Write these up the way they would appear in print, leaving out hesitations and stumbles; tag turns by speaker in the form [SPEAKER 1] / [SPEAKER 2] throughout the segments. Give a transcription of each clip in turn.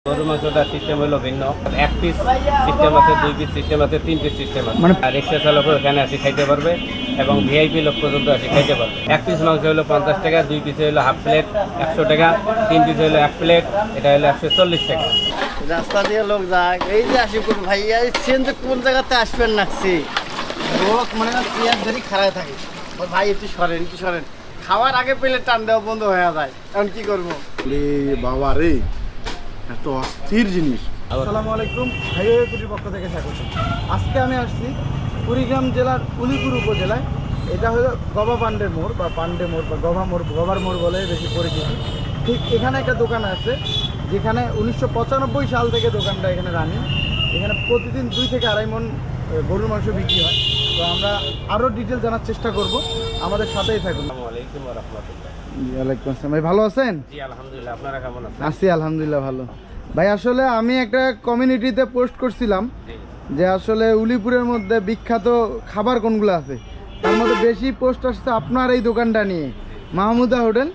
[SPEAKER 1] গরুর মাংসটার সিস্টেম হলো ভিন্ন। এক পিস সিস্টেম আছে, দুই পিস সিস্টেম আছে, তিন পিস সিস্টেম আছে।
[SPEAKER 2] মানে
[SPEAKER 1] আর রিক্সা চালকও এখানে আসি খাইতে পারবে এবং ভিআইপি লোক পর্যন্ত আসি খাইতে পারবে। এক পিস মাংস হলো 50 টাকা, দুই পিস হলো হাফ প্লেট 100 টাকা, তিন পিস হলো এক প্লেট, এটা হলো 140 টাকা।
[SPEAKER 3] রাস্তা দিয়ে লোক যায়, এই যে আশিকুর ভাই আইছেন যে কোন জায়গাতে আসবেন নাকছি লোক মনে হয় চেয়ার ধরে খাড়ায় থাকে। ওর ভাই একটু সরেন খাওয়ার আগে পেলে টান দেওয়া বন্ধ হয়ে যায়, এখন কি করবো?
[SPEAKER 4] বাবা রে, এত অস্থির জিনিস।
[SPEAKER 2] আসসালামু আলাইকুম, হাইওয়ে পুরীর পক্ষ থেকে স্বাগত। আজকে আমি আসছি কুড়িগ্রাম জেলার উলিপুর উপজেলায়। এটা হলো গভা পান্ডের মোড় বা পান্ডে মোড় বা গভার মোড় বলে বেশি পরিচিতি। ঠিক এখানে একটা দোকান আছে যেখানে 1995 সাল থেকে দোকানটা এখানে রানি। এখানে প্রতিদিন 2 থেকে আড়াই মণ গরুর মাংস বিক্রি হয়। তো আমরা আরও ডিটেল জানার চেষ্টা করব, আমাদের সাথেই থাকুন।
[SPEAKER 1] আসসালামু আলাইকুম ওয়া রাহমাতুল্লাহ।
[SPEAKER 2] ওয়ালাইকুম আসসালাম। ভাই ভালো আছেন?
[SPEAKER 1] জি আলহামদুলিল্লাহ, আপনারা কেমন আছেন?
[SPEAKER 2] আছি আলহামদুলিল্লাহ ভালো। ভাই আসলে আমি একটা কমিউনিটিতে পোস্ট করছিলাম
[SPEAKER 1] জি।
[SPEAKER 2] যে আসলে উলিপুরের মধ্যে বিখ্যাত খাবার কোনগুলো আছে, তার মধ্যে বেশি পোস্ট আসছে আপনার এই দোকানটা নিয়ে, মাহমুদা হোটেল।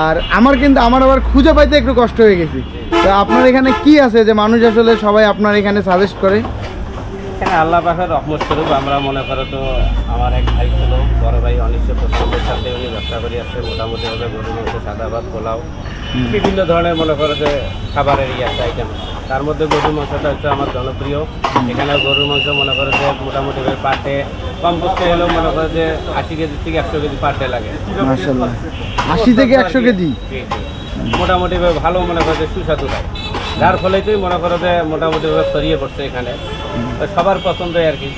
[SPEAKER 2] আর আমার আবার খুঁজে পাইতে একটু কষ্ট হয়ে গেছি। তো আপনার এখানে কি আছে যে মানুষ আসলে সবাই আপনার এখানে সাজেস্ট করে?
[SPEAKER 1] এখানে আল্লাহ পাকের রহমত স্বরূপ আমরা মনে করো তো, আমার এক ভাই ছিল, বড় ভাই 1995 সালে উনি ব্যবসা করে আসছে মোটামুটিভাবে গরুর মাংস, সাদা ভাত, পোলাও, বিভিন্ন ধরনের মনে করো যে খাবারের আছে আইটেম। তার মধ্যে গরুর মাংসটা হচ্ছে আমার জনপ্রিয়। এখানে গরুর মাংস মনে করো যে মোটামুটিভাবে পার ডে কম করতে হলেও মনে করো যে 80 কেজি থেকে 100 কেজি পার ডে লাগে।
[SPEAKER 2] মাশাআল্লাহ, 80 থেকে 100 কেজি।
[SPEAKER 1] জি, মোটামুটিভাবে ভালো মনে করো যে সুস্বাদু হয়, যার ফলে তুই মনে করো যে মোটামুটিভাবে ছড়িয়ে পড়ছে এখানে, তো সবার পছন্দ আর কি।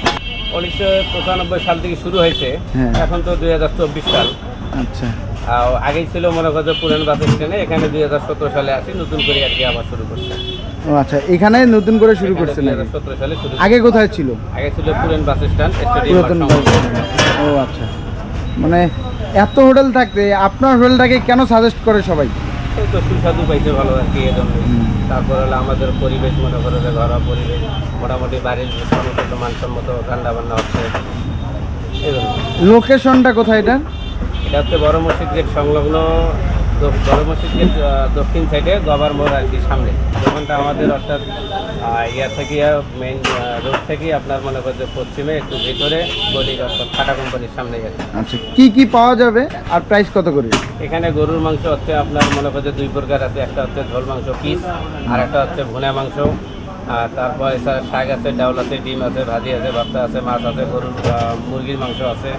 [SPEAKER 1] 1995 সাল থেকে শুরু হয়েছে,
[SPEAKER 2] হ্যাঁ।
[SPEAKER 1] এখন তো 2024 সাল।
[SPEAKER 2] আচ্ছা,
[SPEAKER 1] আগেই ছিল মনে করো যে পুরান বাস স্ট্যান্ডে, এখানে 2017 সালে আসি নতুন করে আর কি আবার শুরু করছে।
[SPEAKER 2] ও আচ্ছা, এখানে নতুন করে শুরু করছেন নাকি?
[SPEAKER 1] 2017 সালে শুরু।
[SPEAKER 2] আগে কোথায় ছিল?
[SPEAKER 1] আগে ছিল পুরান বাস স্ট্যান্ড,
[SPEAKER 2] পুরাতন বাস স্ট্যান্ড। ও আচ্ছা, মানে এত হোটেল থাকতে আপনার হোটেলটাকে কেন সাজেস্ট করে সবাই?
[SPEAKER 1] এই তো সুস্বাদু পাইছে ভালো আর কি, এজন্য। তারপর হলো আমাদের পরিবেশ মনে করো যে ঘরোয়া পরিবেশ, মোটামুটি বাড়ির সমস্ত মানসম্মত রান্না বান্না হচ্ছে, এই জন্য।
[SPEAKER 2] লোকেশনটা কোথায় এটা?
[SPEAKER 1] এটা হচ্ছে বড় মসজিদ গেট সংলগ্ন, বড় মসজিদ গেট দক্ষিণ সাইডে গভার মোড় আর কি সামনে। দোকানটা আমাদের অর্থাৎ ইয়া থেকে মেইন রোড থেকে আপনার মনে করছে পশ্চিমে একটু ভিতরে গলির অর্থাৎ টাটা কোম্পানির সামনে গেছে।
[SPEAKER 2] আচ্ছা, কি পাওয়া যাবে আর প্রাইস কত করে?
[SPEAKER 1] এখানে গরুর মাংস হচ্ছে আপনার মনে করছে 2 প্রকার আছে, একটা হচ্ছে ঝোল মাংস পিস, আর একটা হচ্ছে ভুনা মাংস। আর তারপর এছাড়া শাক আছে, ডাউল আছে, ডিম আছে, ভাজি আছে, ভর্তা আছে, মাছ আছে, গরুর মুরগির মাংস আছে,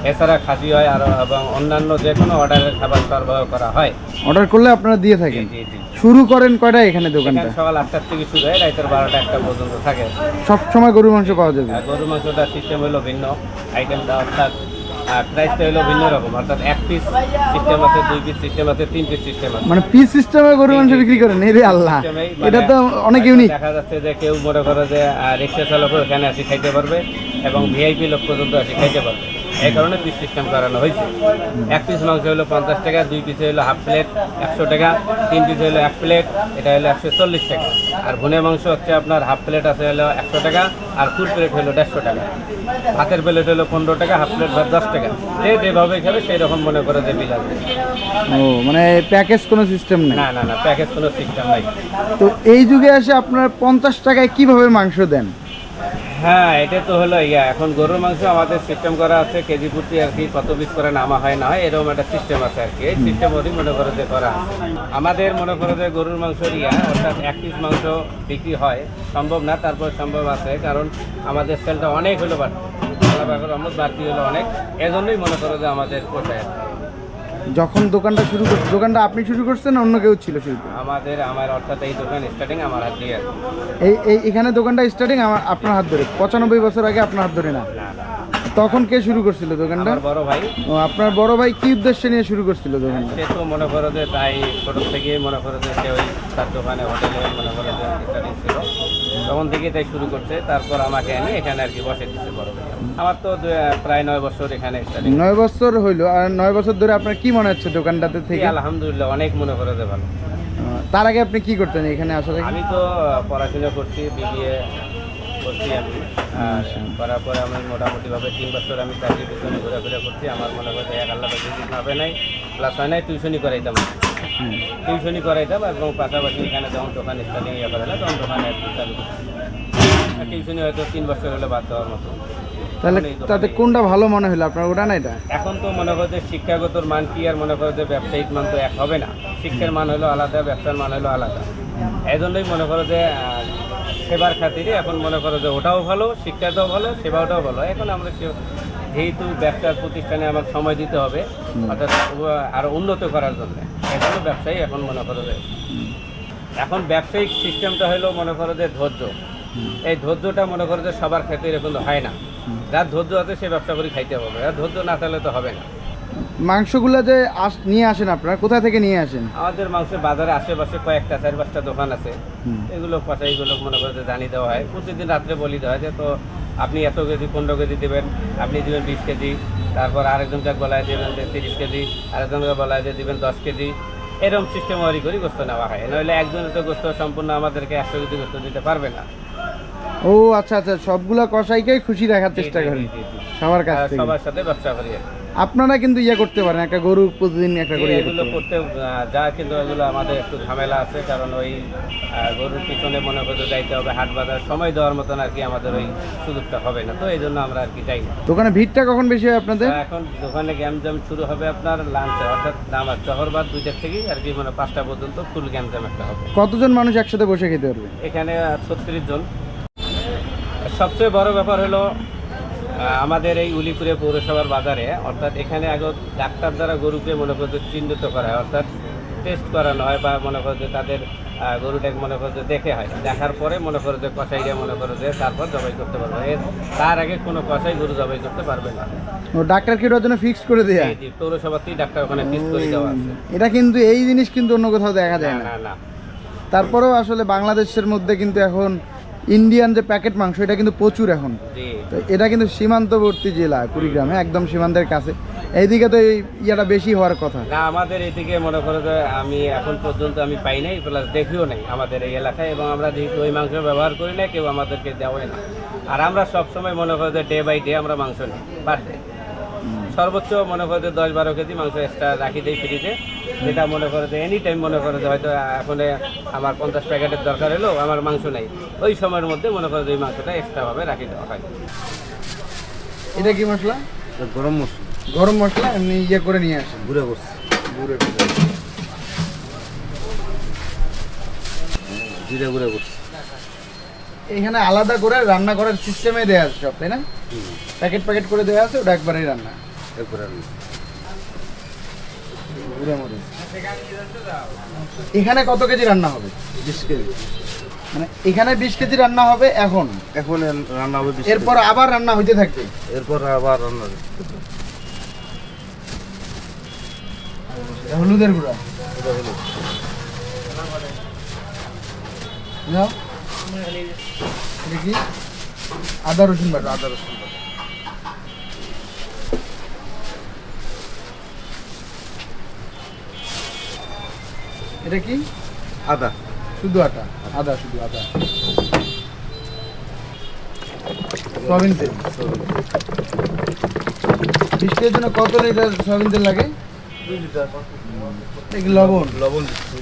[SPEAKER 1] এছাড়া খাসি হয় আর এবং অন্যান্য যে কোনো অর্ডারের খাবার সরবরাহ করা হয়।
[SPEAKER 2] অর্ডার করলে আপনারা দিয়ে থাকেন?
[SPEAKER 1] জি জি।
[SPEAKER 2] শুরু করেন কয়টায় এখানে দোকানটা?
[SPEAKER 1] এখানে সকাল 8টার থেকে শুরু হয়, রাতের 12টা 1টা পর্যন্ত থাকে।
[SPEAKER 2] সব সময় গরুর মাংস পাওয়া যাবে?
[SPEAKER 1] আর গরুর মাংসটার সিস্টেম হলো ভিন্ন, আইটেমটা অর্থাৎ প্রাইসটা হলো ভিন্ন রকম, অর্থাৎ এক পিস সিস্টেম আছে, দুই পিস সিস্টেম আছে, তিন পিস সিস্টেম আছে।
[SPEAKER 2] মানে পিস সিস্টেমে গরুর মাংস বিক্রি করেন? এরে আল্লাহ, এটা তো অনেক ইউনিক।
[SPEAKER 1] দেখা যাচ্ছে যে কেউ মনে করে যে রিক্সা চালকও এখানে আসি খাইতে পারবে এবং ভিআইপি লোক পর্যন্ত আসি খাইতে পারবে, এই কারণে পিস সিস্টেম করানো হয়েছে। এক পিস মাংস হলো 50 টাকা, দুই পিস হলো হাফ প্লেট 100 টাকা, তিন পিস হলো এক প্লেট, এটা হলো 140 টাকা। আর ভুনে মাংস হচ্ছে আপনার হাফ প্লেট আছে হলো 100 টাকা, আর ফুল প্লেট হলো 150 টাকা। হাতের প্লেট হলো 15 টাকা, হাফ প্লেট 10 টাকা। যে যেভাবে খাবে সেই রকম মনে করে যে বিল আসবে।
[SPEAKER 2] ও মানে প্যাকেজ কোনো সিস্টেম নেই?
[SPEAKER 1] না না না, প্যাকেজ কোনো সিস্টেম নাই।
[SPEAKER 2] তো এই যুগে এসে আপনার 50 টাকায় কিভাবে মাংস দেন?
[SPEAKER 1] হ্যাঁ, এটা তো হলো এখন গরুর মাংস আমাদের সিস্টেম করা আছে কেজি প্রতি আর কি কত পিস করে নামা হয় না হয়, এরকম একটা সিস্টেম আছে আর কি। এই সিস্টেম ওরই মনে করে যে করা আমাদের মনে করে যে গরুর মাংসর অর্থাৎ এক পিস মাংস বিক্রি হয় সম্ভব না, তারপর সম্ভব আছে, কারণ আমাদের সেলটা অনেক হলো বাড়তি হলো অনেক, এজন্যই মনে করো যে আমাদের পোষায়।
[SPEAKER 2] যখন দোকানটা দোকানটা আপনি শুরু করছেন না অন্য কেউ ছিল শুরু?
[SPEAKER 1] আমার অর্থাৎ এই দোকান স্টার্টিং আমার হাত দিয়ে।
[SPEAKER 2] এখানে দোকানটা স্টার্টিং আপনার হাত ধরে? 95 বছর আগে আপনার হাত ধরে না?
[SPEAKER 1] না না,
[SPEAKER 2] তখন কে শুরু করছিল দোকানটা?
[SPEAKER 1] আমার বড় ভাই।
[SPEAKER 2] ও, আপনার বড় ভাই কি উদ্দেশ্যে নিয়ে শুরু করছিল দোকানটা?
[SPEAKER 1] সে তো মনে করো যে তাই ছোট থেকেই মনে করো যে সে ওই তার দোকানে হোটেলে মনে করো যে স্টার্টিং ছিল, তখন থেকে তাই শুরু করছে। তারপর আমাকে এনে এখানে আর কি বসে দিচ্ছে বড় ভাই। আমার তো প্রায় 9 বছর এখানে স্টার্টিং।
[SPEAKER 2] 9 বছর হইলো। আর 9 বছর ধরে আপনার কি মনে হচ্ছে দোকানটাতে থেকে?
[SPEAKER 1] আলহামদুলিল্লাহ অনেক মনে করো যে ভালো।
[SPEAKER 2] তার আগে আপনি কি করতেন এখানে আসার আগে?
[SPEAKER 1] আমি তো পড়াশোনা করছি, বিবিএ করছি আমি। আর করার পরে আমি মোটামুটিভাবে 3 বছর আমি চাকরি পিছনে ঘোরাফেরা করছি। আমার মনে করছে এক আল্লাহ রিজিক হবে নাই, প্লাস হয় নাই, টিউশনই করাইতাম। টিউশনি করাইতাম এবং পাশাপাশি এখানে যখন দোকান স্টার্টিং ইয়ে করা তখন দোকানে চালু করতাম। টিউশনি হয়তো 3 বছর হলে বাদ দেওয়ার মতো।
[SPEAKER 2] তাহলে
[SPEAKER 1] এখন এই দোকানে-
[SPEAKER 2] তাতে কোনটা ভালো মনে হলো আপনার, ওটা না এটা?
[SPEAKER 1] এখন তো মনে করো যে শিক্ষাগত মান কি আর মনে করো যে ব্যবসায়িক মান তো এক হবে না। শিক্ষার মান হলো আলাদা, ব্যবসার মান হলো আলাদা। এই জন্যই মনে করো যে সেবার খাতিরে এখন মনে করো যে ওটাও ভালো, শিক্ষাটাও ভালো, সেবাটাও ভালো। এখন আমরা যেহেতু ব্যবসার প্রতিষ্ঠানে আমাকে সময় দিতে হবে, অর্থাৎ আরো উন্নত করার জন্য, এজন্য ব্যবসায়ী এখন মনে করো যে এখন ব্যবসায়িক সিস্টেমটা হলো মনে করো যে ধৈর্য। এই ধৈর্যটা মনে করো যে সবার ক্ষেত্রে এরকম হয় না। যার ধৈর্য আছে সে ব্যবসা করে খাইতে হবে, আর ধৈর্য না থাকলে তো হবে না।
[SPEAKER 2] মাংসগুলো যে নিয়ে আসেন আপনারা, কোথা থেকে নিয়ে আসেন?
[SPEAKER 1] আমাদের মাংসের বাজারে আশেপাশে কয়েকটা 4-5টা দোকান আছে, এগুলো কষাইগুলো মনে করে যে জানিয়ে দেওয়া হয়। প্রতিদিন রাত্রে বলি দেওয়া হয় যে তো আপনি এত কেজি 15 কেজি দেবেন, আপনি দেবেন 20 কেজি, তারপর আরেকজনকে বলায় দেবেন যে 30 কেজি, আরেকজনকে বলায় যে দেবেন 10 কেজি। এরকম সিস্টেম ওয়ারি করে গোস্ত নেওয়া হয়, নইলে একজনের তো গোস্ত সম্পূর্ণ আমাদেরকে 100 কেজি গোস্ত দিতে পারবে না।
[SPEAKER 2] ও আচ্ছা আচ্ছা, সবগুলা কসাইকেই খুশি রাখার চেষ্টা করেন সবার কাছ থেকে।
[SPEAKER 1] সবার সাথে ব্যবসা করি আর কি।
[SPEAKER 2] আপনারা কিন্তু ইয়ে করতে পারেন, একটা গরু প্রতিদিন একটা করে ইয়ে
[SPEAKER 1] এগুলো
[SPEAKER 2] করতে পারেন।
[SPEAKER 1] করতে যা, কিন্তু এগুলো আমাদের একটু ঝামেলা আছে, কারণ ওই গরুর পিছনে মনে করতে যাইতে হবে, হাট বাজার সময় দেওয়ার মতন আর কি আমাদের ওই সুযোগটা হবে না, তো এই জন্য আমরা আর কি যাই না।
[SPEAKER 2] দোকানে ভিড়টা কখন বেশি হয় আপনাদের?
[SPEAKER 1] এখন দোকানে গ্যামজাম শুরু হবে আপনার লাঞ্চে, অর্থাৎ নামাজ শহরবাদ 2টা থেকেই আর কি, মানে 5টা পর্যন্ত ফুল গ্যামজাম একটা হবে।
[SPEAKER 2] কতজন মানুষ একসাথে বসে খেতে পারবে?
[SPEAKER 1] এখানে 36 জন। সবচেয়ে বড় ব্যাপার হলো আমাদের এই উলিপুরে পৌরসভার বাজারে, অর্থাৎ এখানে আগে ডাক্তার দ্বারা গরুকে মনে করতে চিহ্নিত করা হয়, অর্থাৎ টেস্ট করানো হয়, বা মনে করতে তাদের গরুটাকে মনে করতে দেখে হয়, দেখার পরে মনে করে যে কষাইরা মনে করে যে তারপর জবাই করতে পারবে। তার আগে কোনো কষাই গরু জবাই করতে পারবে না।
[SPEAKER 2] ও ডাক্তার কি ওটার জন্য ফিক্স করে দেয়া?
[SPEAKER 1] জি, পৌরসভাতেই ডাক্তার ওখানে ফিক্স করে দেওয়া আছে।
[SPEAKER 2] এটা কিন্তু এই জিনিস কিন্তু অন্য কোথাও দেখা যায়
[SPEAKER 1] না
[SPEAKER 2] না।
[SPEAKER 1] না না,
[SPEAKER 2] তারপরেও আসলে বাংলাদেশের মধ্যে কিন্তু এখন ইন্ডিয়ান যে প্যাকেট মাংস, এটা কিন্তু প্রচুর এখন।
[SPEAKER 1] জি।
[SPEAKER 2] তো এটা কিন্তু সীমান্তবর্তী জেলা কুড়িগ্রামে, একদম সীমান্তের কাছে। এইদিকে তো এই ইয়েটা বেশি হওয়ার কথা।
[SPEAKER 1] না, আমাদের এদিকে মনে করো যে আমি এখন পর্যন্ত আমি পাই নাই, প্লাস দেখিও নাই আমাদের এই এলাকায়, এবং আমরা যেহেতু ওই মাংস ব্যবহার করি না, কেউ আমাদেরকে দেওয়াই না। আর আমরা সবসময় মনে করো যে ডে বাই ডে আমরা মাংস নিই, পার ডে সর্বোচ্চ মনে করো যে 10-12 কেজি মাংস এক্সট্রা রাখি দিই ফ্রিজে, যেটা মনে করো যে এনি টাইম মনে করো যে হয়তো এখন আমার 50 প্যাকেটের দরকার হলো, আমার মাংস নেই, ওই সময়ের মধ্যে মনে করো যে ওই মাংসটা এক্সট্রাভাবে রাখি দেওয়া হয়।
[SPEAKER 2] এটা কি মশলা?
[SPEAKER 4] গরম মশলা
[SPEAKER 2] গরম মশলা এমনি ইয়ে করে নিয়ে আসেন,
[SPEAKER 4] গুঁড়ো করছি, জিরে গুঁড়ো করছি।
[SPEAKER 2] এখানে আলাদা করে রান্না করার সিস্টেমে দেওয়া আছে সব, তাই না? প্যাকেট প্যাকেট করে দেওয়া আছে, ওটা একবারেই রান্না।
[SPEAKER 4] এরপরে
[SPEAKER 2] গুঁড়ো মরিচ। এখানে কত কেজি রান্না হবে?
[SPEAKER 4] 20 কেজি।
[SPEAKER 2] মানে এখানে 20 কেজি রান্না হবে এখন,
[SPEAKER 4] এখন রান্না হবে 20
[SPEAKER 2] এরপর আবার রান্না হইতে থাকবে।
[SPEAKER 4] কেজি। এরপর আবার রান্না হবে।
[SPEAKER 2] হলুদের গুঁড়া
[SPEAKER 4] এটা হলো
[SPEAKER 2] নাও। এটা কি? আদা রসুন বাটা।
[SPEAKER 4] আদা রসুন বাটা।
[SPEAKER 2] এটা কি?
[SPEAKER 4] আদা,
[SPEAKER 2] শুধু আটা, আদা, শুধু আদা। সয়াবিন তেল। 20 কেজির জন্য কত লিটার সয়াবিন তেল লাগে?
[SPEAKER 4] 2 লিটার।
[SPEAKER 2] এটা কি লবণ?
[SPEAKER 4] লবণ দিচ্ছি।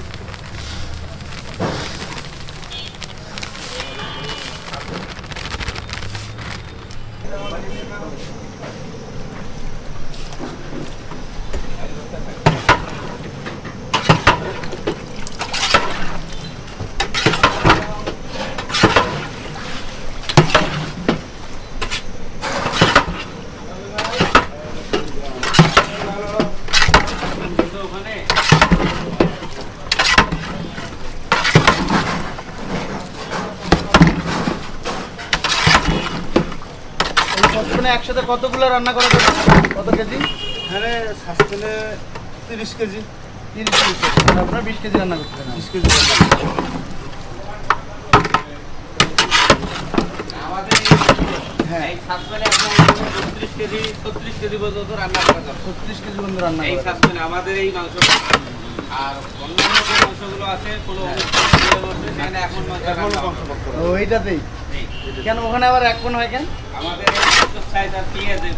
[SPEAKER 2] সবসময় একসাথে কতগুলো রান্না করা যাবে? কত কেজি?
[SPEAKER 4] এখানে সাসপেনে 30 কেজি।
[SPEAKER 2] 30 কেজি। আপনারা 20 কেজি রান্না করতে পারেন।
[SPEAKER 4] 20 কেজি।
[SPEAKER 1] আমাদের
[SPEAKER 2] হ্যাঁ,
[SPEAKER 1] এই সাসপেনে আপনার 32 কেজি 36 কেজি পর্যন্ত রান্না করা যাবে।
[SPEAKER 2] 36 কেজি পর্যন্ত রান্না
[SPEAKER 1] এই
[SPEAKER 2] করা যাবে।
[SPEAKER 1] সাসপেনে আমাদের এই মাংসটা, আর অন্যান্য যে মাংসগুলো আছে কোনো অনুষ্ঠানের মধ্যে সেখানে এখন মাংস রান্না হবে।
[SPEAKER 2] ও এইটাতেই?
[SPEAKER 1] এই,
[SPEAKER 2] কেন ওখানে আবার এক কোণ হয় কেন?
[SPEAKER 1] আমাদের এই মাংস ব্যবসায় তার পেঁয়াজের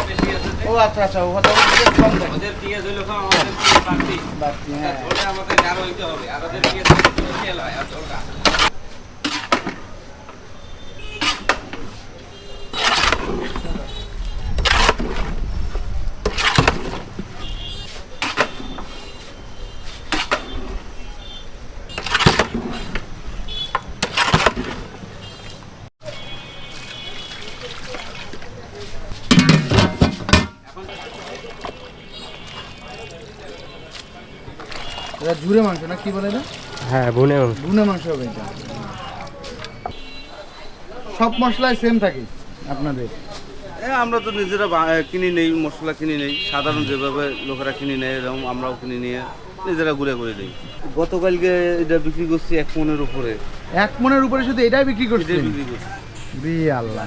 [SPEAKER 1] বেশি আছে যে।
[SPEAKER 2] ও আচ্ছা আচ্ছা, ওটা ওদের কম থাকে।
[SPEAKER 1] ওদের পেঁয়াজ হইলো কম, আমাদের পেঁয়াজ বাড়তি।
[SPEAKER 2] বাড়তি, হ্যাঁ।
[SPEAKER 1] ওটা আমাদের গাঢ় হইতে হবে, আর ওদের পেঁয়াজ তেল হয় আর ওটা।
[SPEAKER 2] এটা ঝুরে মাংস না কি বলে এটা?
[SPEAKER 1] হ্যাঁ, ভুনে
[SPEAKER 2] ভুনে মাংস হবে এটা। সব মশলাই সেম থাকে আপনাদের?
[SPEAKER 4] আমরা তো নিজেরা কিনে নেই, মশলা কিনে নেই, সাধারণ যেভাবে লোকেরা কিনে নেয় এরকম আমরাও কিনে নিয়ে নিজেরা ঘুরে করে দিই। গতকালকে এটা বিক্রি করছি 1 মনের উপরে।
[SPEAKER 2] 1 মনের উপরে শুধু এটাই বিক্রি
[SPEAKER 4] এটাই
[SPEAKER 2] করছেন?
[SPEAKER 4] বিক্রি করছি।
[SPEAKER 2] আল্লাহ,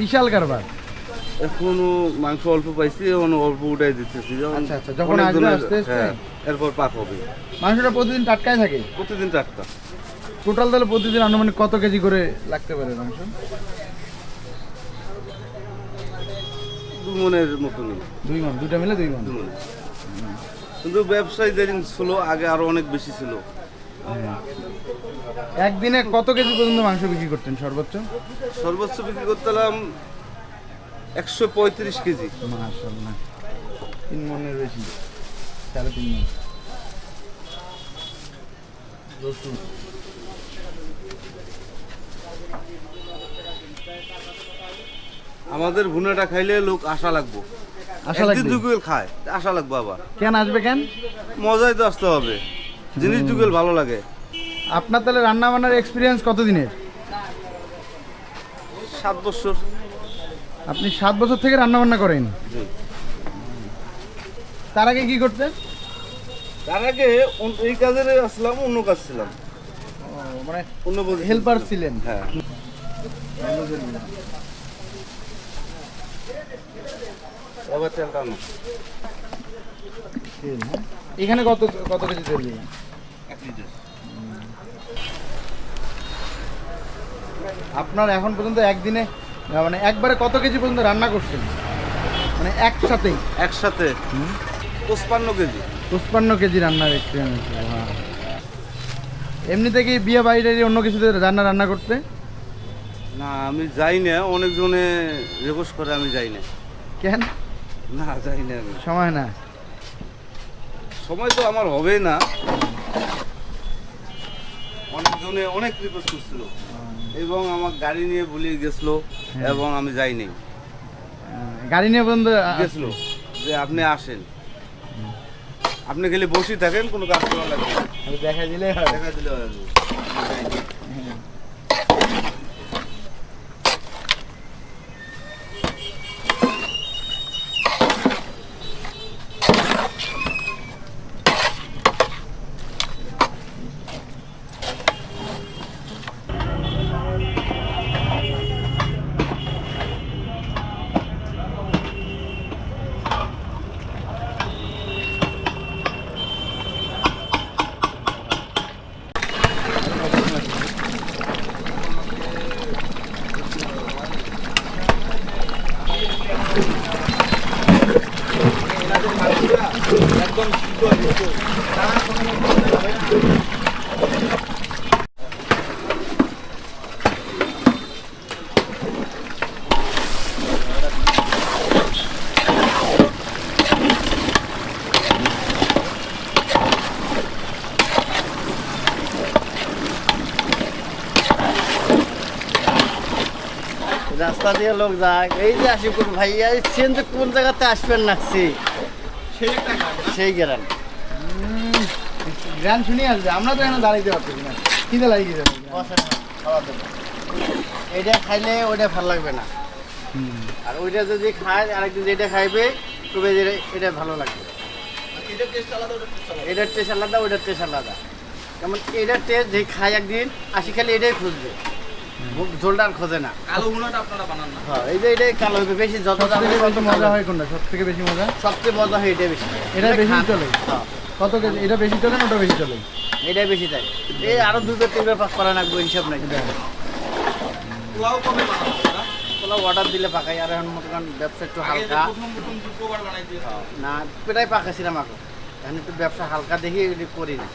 [SPEAKER 2] বিশাল কারবার।
[SPEAKER 4] এখনো মাংস অল্প পাইছি, এখন অল্প উঠাই দিতেছি।
[SPEAKER 2] আচ্ছা আচ্ছা, যখন আসবে আস্তে আস্তে
[SPEAKER 4] এরপর পাক হবে।
[SPEAKER 2] মাংসটা প্রতিদিন টাটকাই থাকে?
[SPEAKER 4] প্রতিদিন টাটকা।
[SPEAKER 2] টোটাল তাহলে প্রতিদিন আনুমানিক কত কেজি করে লাগতে পারে মাংস?
[SPEAKER 4] 2 মনের মতনই।
[SPEAKER 2] 2 মণ, দুটা মিলে 2 মণ।
[SPEAKER 4] 2 মণ। কিন্তু ব্যবসায়ী যেদিন ছিল আগে আরো অনেক বেশি ছিল।
[SPEAKER 2] একদিনে কত কেজি পর্যন্ত মাংস বিক্রি করতেন সর্বোচ্চ?
[SPEAKER 4] সর্বোচ্চ বিক্রি করতাম 135 কেজি।
[SPEAKER 2] মাশাআল্লাহ, 3 মণের বেশি, 3.5 মণ। রসুন
[SPEAKER 4] আমাদের ভুনাটা খাইলে লোক আশা লাগবো।
[SPEAKER 2] আশা লাগবে?
[SPEAKER 4] একদিন দুগুল খায়, আশা লাগবে আবার।
[SPEAKER 2] কেন আসবে কেন?
[SPEAKER 4] মজাই তো আসতে হবে, জিনিস দুগুল ভালো লাগে।
[SPEAKER 2] আপনার তাহলে রান্না বান্নার এক্সপিরিয়েন্স কতদিনের?
[SPEAKER 4] 7 বছর।
[SPEAKER 2] আপনি 7 বছর থেকে রান্না বান্না করেন?
[SPEAKER 4] জি।
[SPEAKER 2] তার আগে কি করতেন?
[SPEAKER 4] তার আগে এই কাজে আসলাম, অন্য কাজ ছিলাম,
[SPEAKER 2] মানে
[SPEAKER 4] অন্য
[SPEAKER 2] হেল্পার ছিলেন?
[SPEAKER 4] হ্যাঁ। এবার তেল টানো।
[SPEAKER 2] তেল, হ্যাঁ। এখানে কত কত কেজি তেল দিবেন?
[SPEAKER 4] 1 লিটার।
[SPEAKER 2] আপনার এখন পর্যন্ত একদিনে মানে একবারে কত কেজি পর্যন্ত রান্না করছেন? মানে একসাথেই?
[SPEAKER 4] একসাথে 55 কেজি।
[SPEAKER 2] 55 কেজি রান্নার এক্সপিরিয়েন্স। এমনিতে কি বিয়ে বাড়িতে অন্য কিছুতে রান্না করতে?
[SPEAKER 4] না, আমি যাই না, অনেকজনে রিকোয়েস্ট করে, আমি যাই না।
[SPEAKER 2] কেন?
[SPEAKER 4] না, যাই না আমি।
[SPEAKER 2] সময় না?
[SPEAKER 4] সময় তো আমার হবে না। অনেকজনে অনেক রিকোয়েস্ট করছিল এবং আমার গাড়ি নিয়ে ভুলিয়ে গেছিল এবং আমি যাইনি।
[SPEAKER 2] গাড়ি নিয়ে পর্যন্ত
[SPEAKER 4] গেছিল যে আপনি আসেন, আপনি খালি বসে থাকেন, কোনো কাজ করা লাগবে না।
[SPEAKER 2] দেখা দিলে
[SPEAKER 4] দেখা দিলে হয়ে যাবে।
[SPEAKER 3] রাস্তা দিয়ে লোক যায়, এই যে আশিকুর ভাইয়া এসছেন যে কোন জায়গাতে আসবেন নাকছি, সেই গ্রাম।
[SPEAKER 2] গান শুনিয়ে আসবে, আমরা তো এখানে দাঁড়াইতে পারতেছি না, খিদে লাগিয়ে গেছে।
[SPEAKER 3] খাওয়া দেবো, এইটা খাইলে ওইটা ভালো লাগবে না, আর ওইটা যদি খায় আরেকদিন যেটা খাইবে তবে এটা ভালো লাগবে। এটার টেস্ট আলাদা, ওইটার টেস্ট আলাদা। যেমন এটার টেস্ট যে খায় একদিন আসি খালি এটাই খুঁজবে, ঝোলটা আর খোঁজে না।
[SPEAKER 1] কালো ভুনাটা আপনারা বানান না?
[SPEAKER 3] হ্যাঁ, এই যে এটাই কালো হবে বেশি, যত দাম
[SPEAKER 2] সবথেকে বেশি মজা হয় কোনটা? সব থেকে বেশি মজা?
[SPEAKER 3] সবচেয়ে মজা হয় এটাই বেশি।
[SPEAKER 2] এটা বেশি চলে?
[SPEAKER 3] হ্যাঁ,
[SPEAKER 2] কত কেজি এটা বেশি চলে না ওটা বেশি চলে?
[SPEAKER 3] এটাই বেশি দেয়। এই আরো 2 বার 3 বার পাক করা লাগবে, হিসাব নাই। ওলা অর্ডার দিলে পাকাই আর এখন মনে করেন ব্যবসা একটু হালকা না পেটাই পাকাছিলাম এখন এখন একটু ব্যবসা হালকা দেখি এগুলি করি না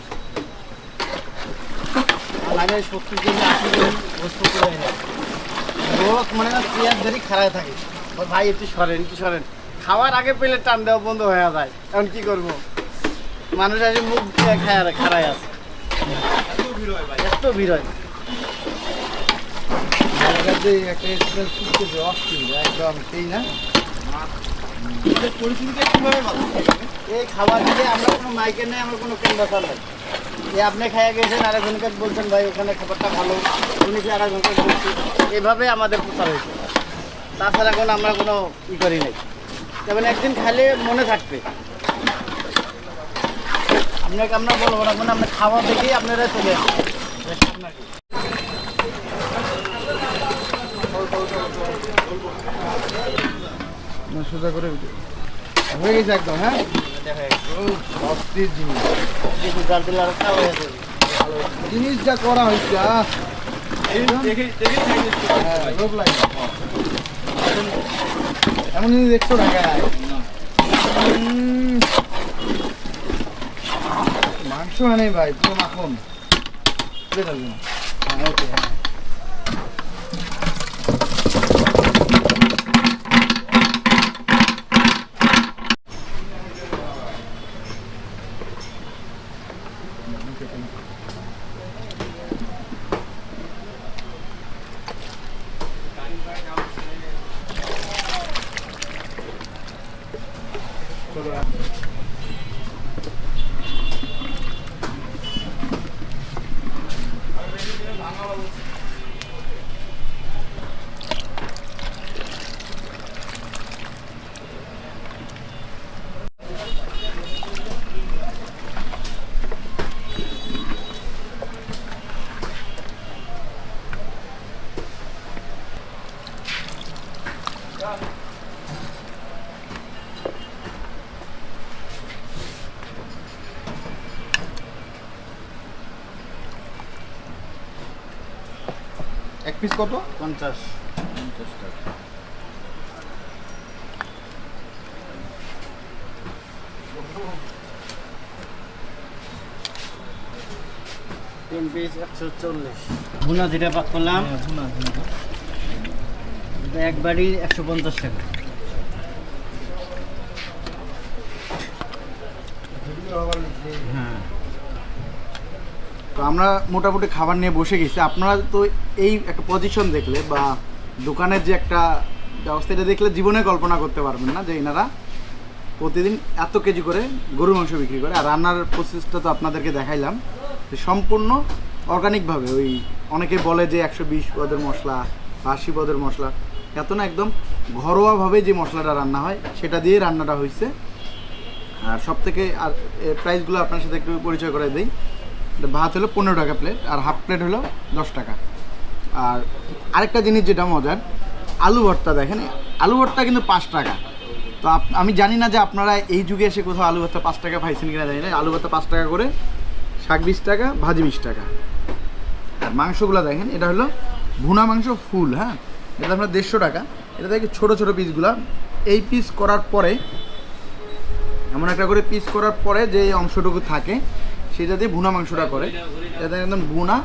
[SPEAKER 3] লাগে 70 কেজি 80 কেজি বস্তু করে লোক মনে করেন চেয়ার ধরে খাড়ায় থাকে ওর ভাই একটু সরেন খাওয়ার আগে পেলে টান দেওয়া বন্ধ হয়ে যায় এখন কি করবো মানুষ আসে মুখ দিয়ে খাড়ায় আছে এত ভিড় হয়
[SPEAKER 2] একটা এক্সপ্রেস ফুটতেছে অস্থির একদম সেই না পরিস্থিতিটা কীভাবে ভালো
[SPEAKER 3] এই খাবার দিলে আমরা কোনো মাইকে নেই আমার কোনো কেন্দ্র নেই এই আপনি খাইয়া গেছেন আরেকজনকে বলছেন ভাই ওখানে খাবারটা ভালো উনি কি আরেকজনকে বলছি এভাবে আমাদের প্রচার হয়েছে তাছাড়া এখন আমরা কোনো ই করি নাই যেমন একদিন খাইলে মনে থাকবে আপনাকে আমরা বলবো না মানে আপনার খাওয়া দেখেই আপনারা চলে আসবেন
[SPEAKER 2] সোজা করে হয়ে গেছে একদম হ্যাঁ অস্থির জিনিস জিনিস যা করা হয়েছে লোক লাগে এমন জিনিস 100 টাকায় মাংস নেই ভাই পুরো মাখন এক পিস কত
[SPEAKER 3] 50
[SPEAKER 2] টাকা
[SPEAKER 3] তিন পিস 140 ভুনা যেটা পাক করলাম এক বাড়ি 150 টাকা
[SPEAKER 2] হ্যাঁ তো আমরা মোটামুটি খাবার নিয়ে বসে গেছি আপনারা তো এই একটা পজিশন দেখলে বা দোকানের যে একটা ব্যবস্থা এটা দেখলে জীবনে কল্পনা করতে পারবেন না যে এনারা প্রতিদিন এত কেজি করে গরুর মাংস বিক্রি করে আর রান্নার প্রসেসটা তো আপনাদেরকে দেখাইলাম সম্পূর্ণ অর্গানিকভাবে ওই অনেকে বলে যে 120 পদের মশলা 80 পদের মশলা এত না একদম ঘরোয়াভাবে যে মশলাটা রান্না হয় সেটা দিয়ে রান্নাটা হয়েছে আর সব থেকে আর প্রাইসগুলো আপনার সাথে একটু পরিচয় করে দিই ভাত হলো 15 টাকা প্লেট আর হাফ প্লেট হলো 10 টাকা আর আরেকটা জিনিস যেটা মজার আলু ভর্তা দেখেন আলু ভর্তা কিন্তু 5 টাকা তো আমি জানি না যে আপনারা এই যুগে এসে কোথাও আলু ভর্তা 5 টাকা পাইছেন কিনা জানি না আলু ভর্তা 5 টাকা করে শাক 20 টাকা ভাজি 20 টাকা আর মাংসগুলো দেখেন এটা হলো ভুনা মাংস ফুল হ্যাঁ এটা আপনার 150 টাকা এটা দেখি ছোটো ছোটো পিসগুলো এই পিস করার পরে এমন একটা করে পিস করার পরে যে অংশটুকু থাকে সেটা দিয়ে ভুনা মাংসটা করে এটা একদম ভুনা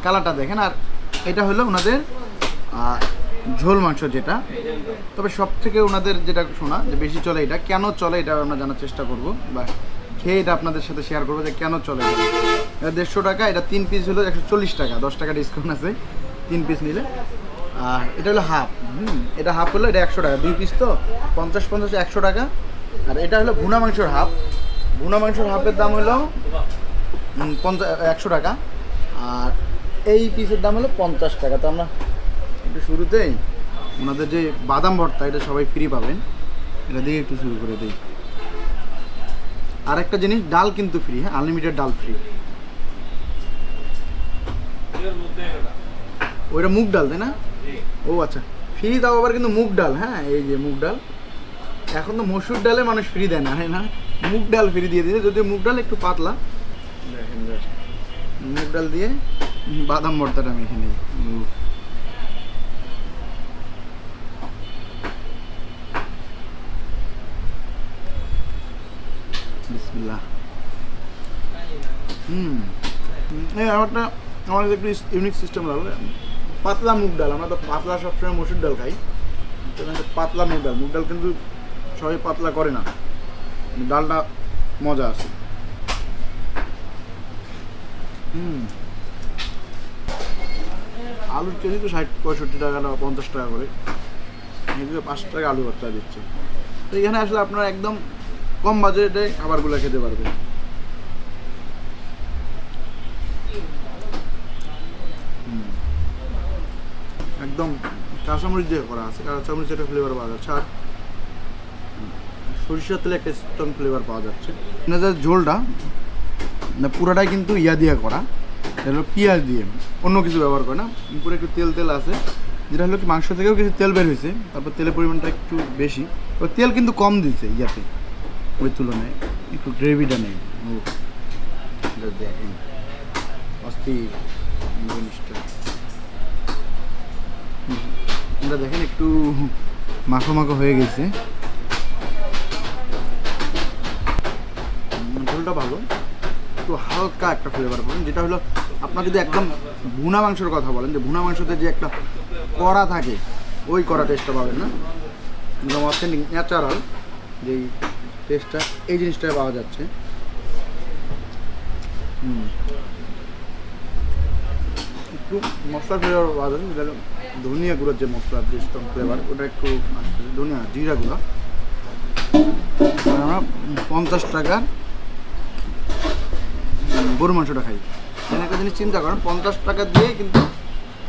[SPEAKER 2] কালারটা দেখেন আর এটা হলো ওনাদের ঝোল মাংস যেটা তবে সব থেকে ওনাদের যেটা শোনা যে বেশি চলে এটা কেন চলে এটা আমরা জানার চেষ্টা করব বা খেয়ে এটা আপনাদের সাথে শেয়ার করবো যে কেন চলে এটা 150 টাকা এটা 3 পিস হলো 140 টাকা 10 টাকা ডিসকাউন্ট আছে 3 পিস নিলে আর এটা হলো হাফ এটা হাফ হলো এটা 100 টাকা 2 পিস তো 50 100 টাকা আর এটা হলো ভুনা মাংসের হাফ ভুনা মাংসের হাফের দাম হলো 100 টাকা আর এই পিসের দাম হলো 50 টাকা তো আমরা একটু শুরুতেই ওনাদের যে বাদাম ভর্তা এটা সবাই ফ্রি পাবেন এটা দিয়ে একটু শুরু করে দিই আর একটা জিনিস ডাল কিন্তু ফ্রি হ্যাঁ আনলিমিটেড ডাল ফ্রি ওইটা মুগ ডাল তাই না ও আচ্ছা ফ্রি দাও আবার কিন্তু মুগ ডাল হ্যাঁ এই যে মুগ ডাল এখন তো মসুর ডালে মানুষ ফ্রি দেয় না হ্যাঁ না মুগ ডাল ফ্রি দিয়ে দিয়েছে যদিও মুগ ডাল একটু পাতলা দেখেন মুগ ডাল দিয়ে বাদাম ভর্তাটা মেখে নিই এই আমারটা আমার কাছে একটু ইউনিক সিস্টেম লাগলো, পাতলা মুগ ডাল। আমরা তো পাতলা সবসময় মসুর ডাল খাই, পাতলা মুগ ডাল কিন্তু সবাই পাতলা করে না, ডালটা মজা আছে। আলুর কেজি তো 60-65 টাকা না 50 টাকা করে, এদিকে 5 টাকা আলু ভর্তা দিচ্ছে। তো এখানে আসলে আপনারা একদম কম বাজেটে খাবারগুলো খেতে পারবেন। একদম কাঁচামরিচ দিয়ে করা আছে, কাঁচামরিচ একটা ফ্লেভার পাওয়া যাচ্ছে, আর সরিষার তেলে একটা স্ট্রং ফ্লেভার পাওয়া যাচ্ছে। এনাদের ঝোলটা না পুরাটাই কিন্তু ইয়া দিয়ে করা, এটা হলো পেঁয়াজ দিয়ে, অন্য কিছু ব্যবহার করে না। পুরো একটু তেল আছে, যেটা হলো কি মাংস থেকেও কিছু তেল বের হয়েছে, তারপর তেলের পরিমাণটা একটু বেশি, তবে তেল কিন্তু কম দিয়েছে ইয়াতে ওই তুলনায়, একটু গ্রেভিটা নেই। দেখেন অস্থির জিনিসটা, এটা দেখেন একটু মাখো মাখো হয়ে গেছে, ঝোলটা ভালো, একটু হালকা একটা ফ্লেভার পাবেন। যেটা হলো আপনার যদি একদম ভুনা মাংসের কথা বলেন, যে ভুনা মাংসতে যে একটা কড়া থাকে, ওই কড়া টেস্টটা পাবেন না, একদম অথেন্টিক ন্যাচারাল যেই টেস্টটা এই জিনিসটাই পাওয়া যাচ্ছে। একটু মশলা ফ্লেভার পাওয়া যাচ্ছে, যেটা হলো ধনিয়া গুঁড়োর যে মশলা, যে স্ট্রং ফ্লেভার, ওটা একটু ধনিয়া জিরা গুঁড়া। আমরা 50 টাকার গরু মাংসটা খাই। একটা জিনিস চিন্তা করেন, 50 টাকা দিয়ে কিন্তু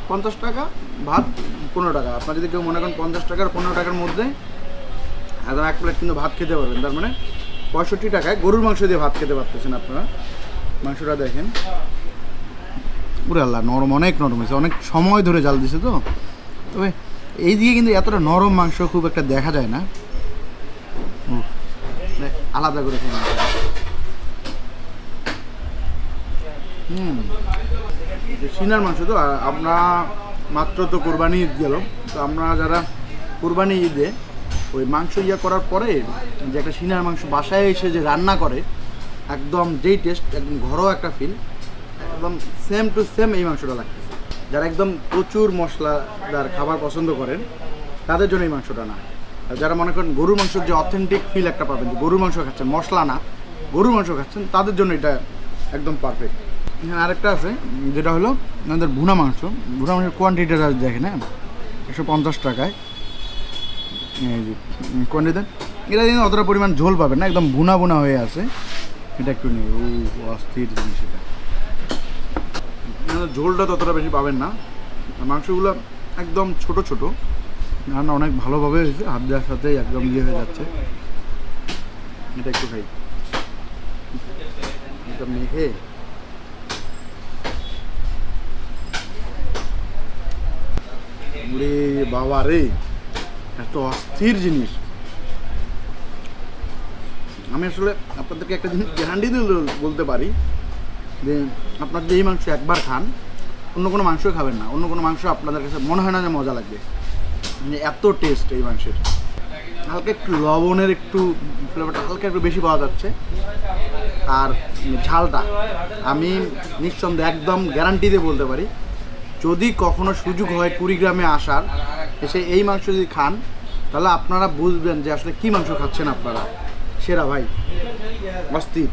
[SPEAKER 2] 50 টাকা ভাত 15 টাকা। আপনার যদি কেউ মনে করেন 50 টাকার 15 টাকার মধ্যে একদম এক প্লেট কিন্তু ভাত খেতে পারবেন, তার মানে 65 টাকায় গরুর মাংস দিয়ে ভাত খেতে পারতেছেন আপনারা। মাংসটা দেখেন পুরো আল্লাহ নরম, অনেক নরম হয়েছে, অনেক সময় ধরে জাল দিছে তো, তবে এই দিকে কিন্তু এতটা নরম মাংস খুব একটা দেখা যায় না, আলাদা করে খেয়ে সিনার মাংস। তো আমরা মাত্র তো কোরবানি ঈদ গেল, তো আমরা যারা কোরবানি ঈদে ওই মাংস ইয়া করার পরে যে একটা সিনার মাংস বাসায় এসে যে রান্না করে, একদম যেই টেস্ট, একদম ঘরোয়া একটা ফিল, একদম সেম টু সেম এই মাংসটা লাগতেছে। যারা একদম প্রচুর মশলাদার খাবার পছন্দ করেন তাদের জন্য এই মাংসটা না, আর যারা মনে করেন গরুর মাংসের যে অথেন্টিক ফিল একটা পাবেন, যে গরুর মাংস খাচ্ছেন, মশলা না গরুর মাংস খাচ্ছেন, তাদের জন্য এটা একদম পারফেক্ট। এখানে আরেকটা আছে, যেটা হলো আমাদের ভুনা মাংসের কোয়ান্টিটিটা দেখেন, হ্যাঁ 150 টাকায় কোয়ান্টিটি। এটা কিন্তু অতটা পরিমাণ ঝোল পাবেন না, একদম ভুনা ভুনা হয়ে আছে। এটা একটু নেই, ও অস্থির জিনিস এটা, ঝোলটা ততটা বেশি পাবেন না। মাংসগুলো একদম ছোট ছোট, রান্না অনেক ভালোভাবে হয়েছে, হাত দেওয়ার সাথেই একদম ইয়ে হয়ে যাচ্ছে। এটা একটু খাই, এটা মেখে বাবা রে, এত অস্থির জিনিস। আমি আসলে আপনাদেরকে একটা জিনিস গ্যারান্টি দিয়ে বলতে পারি, যে আপনার যে এই মাংস একবার খান, অন্য কোনো মাংস খাবেন না, অন্য কোনো মাংস আপনাদের কাছে মনে হয় না যে মজা লাগবে, মানে এত টেস্ট এই মাংসের। হালকা একটু লবণের একটু ফ্লেভারটা হালকা একটু বেশি পাওয়া যাচ্ছে, আর ঝালটা আমি নিঃসন্দেহে একদম গ্যারান্টি দিয়ে বলতে পারি, যদি কখনো সুযোগ হয় কুড়িগ্রামে আসার, এসে এই মাংস যদি খান, তাহলে আপনারা বুঝবেন যে আসলে কী মাংস খাচ্ছেন আপনারা। সেরা ভাই, অস্থির,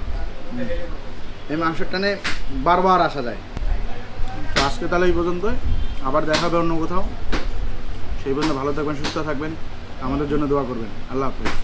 [SPEAKER 2] এই মাংসের টানে বারবার আসা যায়। তো আজকে তাহলে এই পর্যন্ত, আবার দেখা হবে অন্য কোথাও। সেই পর্যন্ত ভালো থাকবেন, সুস্থ থাকবেন, আমাদের জন্য দোয়া করবেন। আল্লাহ হাফেজ।